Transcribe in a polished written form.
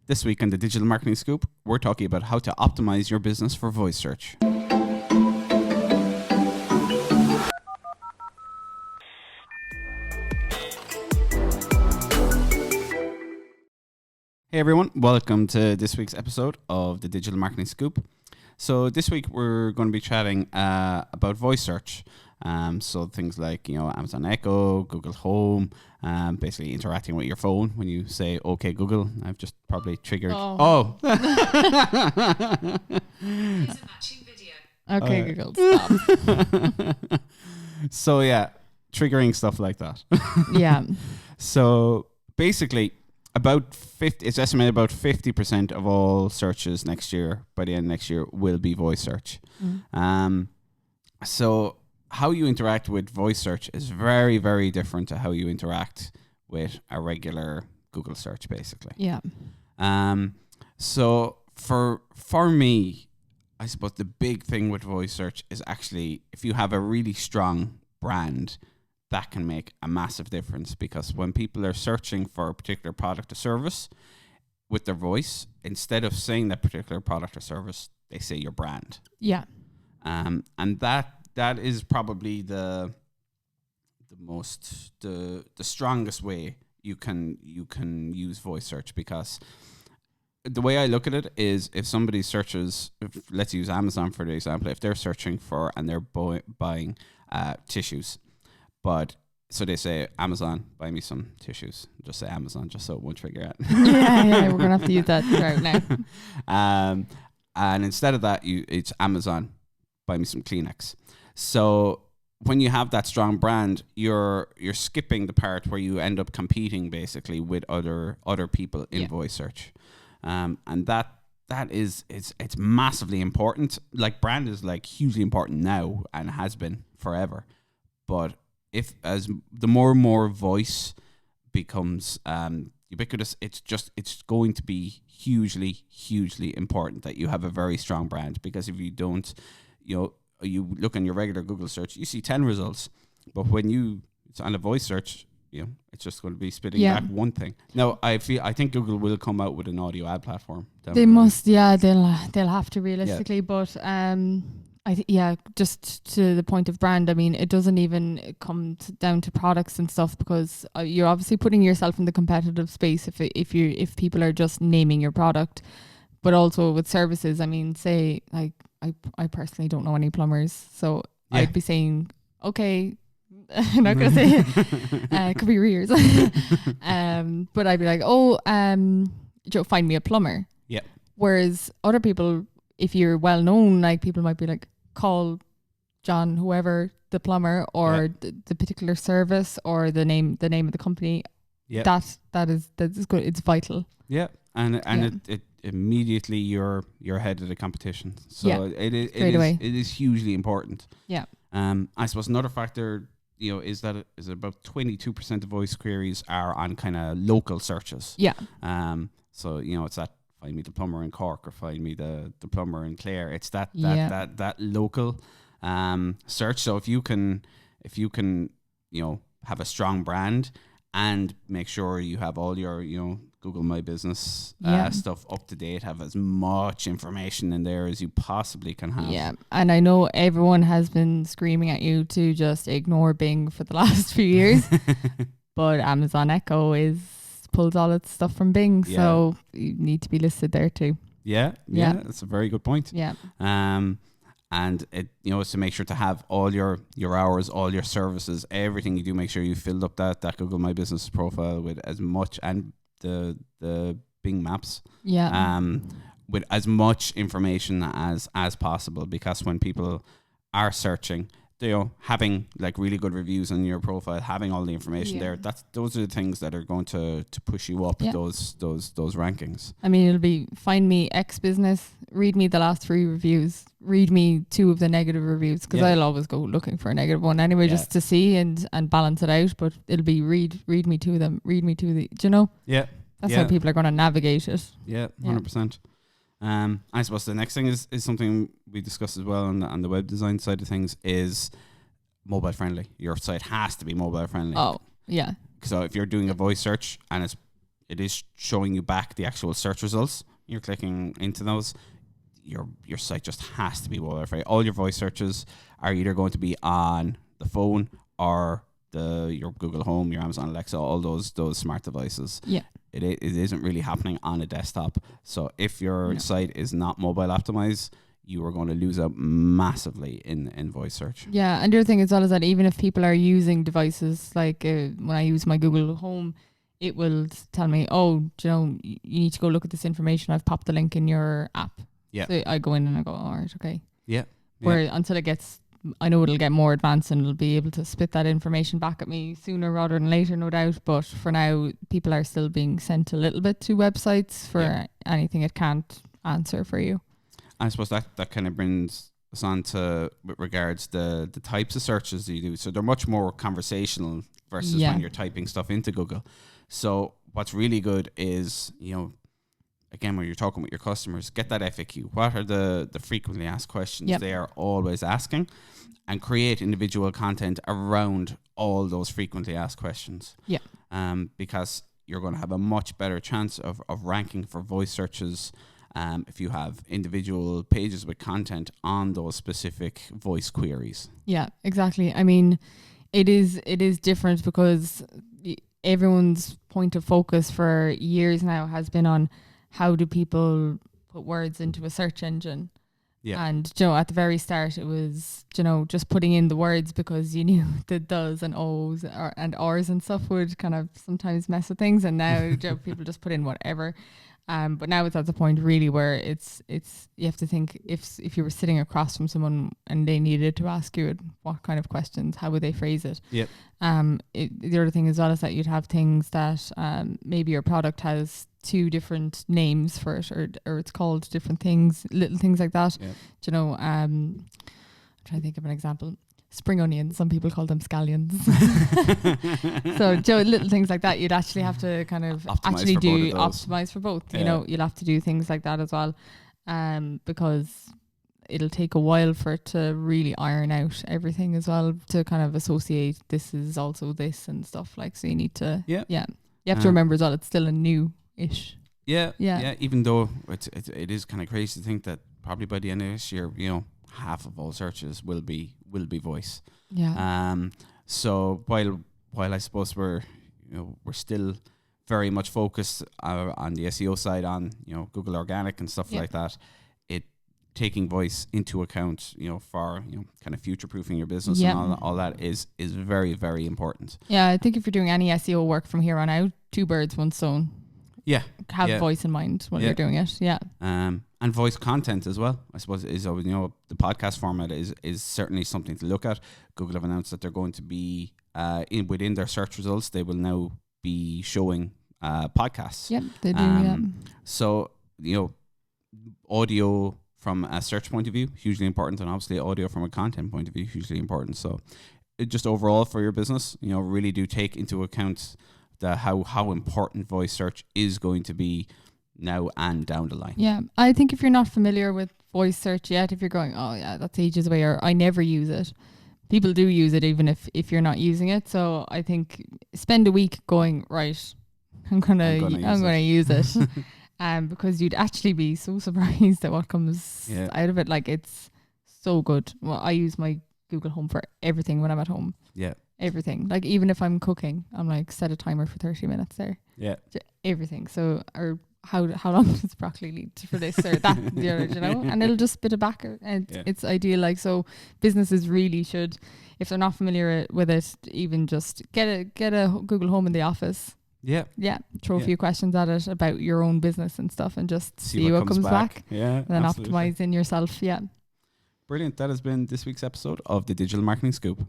This week on the Digital Marketing Scoop, we're talking about how to optimize your business for voice search. Hey everyone, welcome to this week's episode of the Digital Marketing Scoop. So this week we're going to be chatting about voice search. So things like, Amazon Echo, Google Home, basically interacting with your phone when you say, okay, Google. I've just probably triggered. Oh. Here's a matching video. Okay, Google, stop. So yeah, triggering stuff like that. Yeah. So basically, it's estimated about 50% of all searches next year, by the end of next year, will be voice search. So how you interact with voice search is very, very different to how you interact with a regular Google search, basically. Yeah. So for me, I suppose the big thing with voice search is actually if you have a really strong brand, that can make a massive difference, because when people are searching for a particular product or service with their voice, instead of saying that particular product or service, they say your brand. Yeah. And that is probably the strongest way you can use voice search, because the way I look at it is if somebody searches, let's use Amazon for the example, if they're searching for and they're buying tissues, but so they say, Amazon, buy me some tissues. Just say Amazon, just so it won't trigger it. Yeah, we're going to have to use that right now. And instead of that, it's Amazon, buy me some Kleenex. So when you have that strong brand, you're skipping the part where you end up competing basically with other people in voice search. And it's massively important. Like, brand is like hugely important now and has been forever. But as the more and more voice becomes ubiquitous, it's going to be hugely important that you have a very strong brand, because if you don't, you look on your regular Google search, you see 10 results, but when it's on a voice search, it's just going to be spitting back one thing. Now, I think Google will come out with an audio ad platform. They must, they'll have to realistically, but just to the point of brand, I mean, it doesn't even come down to products and stuff, because you're obviously putting yourself in the competitive space if people are just naming your product. But also with services, I mean, say like I personally don't know any plumbers, so I'd be saying, okay, I'm not gonna say it could be rears, but I'd be like, Joe, find me a plumber. Yeah. Whereas other people, if you're well known, like, people might be like, call John, whoever, the plumber, or the particular service, or the name of the company. Yeah. That is good. It's vital. Yeah. And it immediately you're ahead of the competition. So it is hugely important. Yeah. I suppose another factor, is that is about 22% of voice queries are on kind of local searches. Yeah. So it's that, find me the plumber in Cork, or find me the plumber in Clare. It's that local search. So if you can have a strong brand and make sure you have all your Google My Business stuff up to date, have as much information in there as you possibly can have. Yeah, and I know everyone has been screaming at you to just ignore Bing for the last few years, but Amazon Echo pulls all its stuff from Bing, so you need to be listed there too. Yeah, that's a very good point. Yeah. And it, is to make sure to have all your hours, all your services, everything you do, make sure you filled up that Google My Business profile with as much, and the Bing Maps. Yeah. With as much information as possible, because when people are searching, having like really good reviews on your profile, having all the information there, those are the things that are going to push you up those rankings. I mean, it'll be, find me X business, read me the last 3 reviews, read me 2 of the negative reviews, because I'll always go looking for a negative one anyway, just to see and balance it out. But it'll be read me 2 of them, read me 2 of the, do you know? Yeah. That's how people are going to navigate it. Yeah, 100%. I suppose the next thing is something we discussed as well on the web design side of things, is mobile friendly. Your site has to be mobile friendly. Oh, yeah. So if you're doing a voice search and it is showing you back the actual search results. You're clicking into those. Your site just has to be Wi-Fi. All your voice searches are either going to be on the phone or your Google Home, your Amazon Alexa, all those smart devices. Yeah. It isn't really happening on a desktop. So if your site is not mobile optimized, you are going to lose out massively in voice search. Yeah, and the other thing as well is that even if people are using devices, like when I use my Google Home, it will tell me, oh, you need to go look at this information. I've popped the link in your app. Yeah. So I go in and I go, all right, okay. Yeah. Where until it gets, I know it'll get more advanced and it'll be able to spit that information back at me sooner rather than later, no doubt. But for now, people are still being sent a little bit to websites for anything it can't answer for you. I suppose that kind of brings us on to, with regards the types of searches that you do. So they're much more conversational versus when you're typing stuff into Google. So what's really good is, again, when you're talking with your customers, get that FAQ. What are the frequently asked questions they are always asking, and create individual content around all those frequently asked questions. Yeah. Because you're going to have a much better chance of ranking for voice searches if you have individual pages with content on those specific voice queries. Yeah, exactly. I mean, it is different because everyone's point of focus for years now has been on how do people put words into a search engine. Yeah. And, at the very start, it was, just putting in the words because you knew the does and ohs and ors and stuff would kind of sometimes mess with things. And now people just put in whatever. But now it's at the point really where it's you have to think if you were sitting across from someone and they needed to ask you what kind of questions, how would they phrase it? Yep. The other thing as well is that you'd have things that maybe your product has 2 different names for it, or it's called different things, little things like that. Yep. I'm trying to think of an example. Spring onions, some people call them scallions. So little things like that, you'd actually have to kind of optimize for both. You'll have to do things like that as well, because it'll take a while for it to really iron out everything as well, to kind of associate this is also this and stuff like. So you need to you have to remember as well, it's still a new-ish. Yeah. Even though it is kind of crazy to think that probably by the end of this year, half of all searches will be voice. Yeah. So while I suppose we're still very much focused on the SEO side, on Google Organic and stuff like that, it taking voice into account, for kind of future proofing your business and all that is very, very important. Yeah, I think if you're doing any SEO work from here on out, 2 birds, 1 stone. Yeah. Have voice in mind when you're doing it. Yeah. And voice content as well, I suppose, is the podcast format is certainly something to look at. Google have announced that they're going to be within their search results, they will now be showing podcasts. Yep, they do. So audio from a search point of view, hugely important, and obviously audio from a content point of view, hugely important. So just overall for your business, really do take into account how important voice search is going to be now and down the line. Yeah, I think if you're not familiar with voice search yet, if you're going, oh yeah, that's ages away, or I never use it, people do use it even if you're not using it. So I think spend a week going, right, I'm gonna use it. Because you'd actually be so surprised at what comes out of it. Like, it's so good. Well, I use my Google Home for everything when I'm at home. Yeah. Everything. Like, even if I'm cooking, I'm like, set a timer for 30 minutes there. Yeah. Everything. So, or how long does broccoli need for this or that, and it'll just spit it back. And it's ideal. Like, so businesses really should, if they're not familiar with it, even just get a Google Home in the office. Yeah. Throw a few questions at it about your own business and stuff, and just see what comes back. Yeah. And then optimize in yourself. Yeah. Brilliant. That has been this week's episode of the Digital Marketing Scoop.